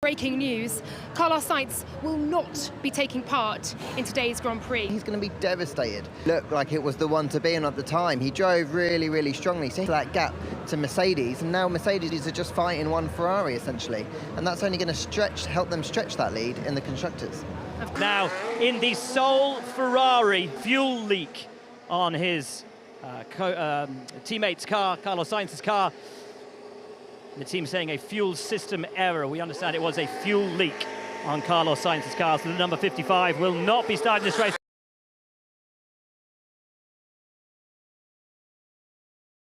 Breaking news, Carlos Sainz will not be taking part in today's Grand Prix. He's going to be devastated. Looked like it was the one to be on at the time. He drove really, really strongly. See that gap to Mercedes, and now Mercedes are just fighting one Ferrari, essentially. And that's only going to help them stretch that lead in the Constructors. Now, in the sole Ferrari fuel leak on his teammate's car, Carlos Sainz's car, the team saying a fuel system error. We understand it was a fuel leak on Carlos Sainz's car, so the number 55 will not be starting this race.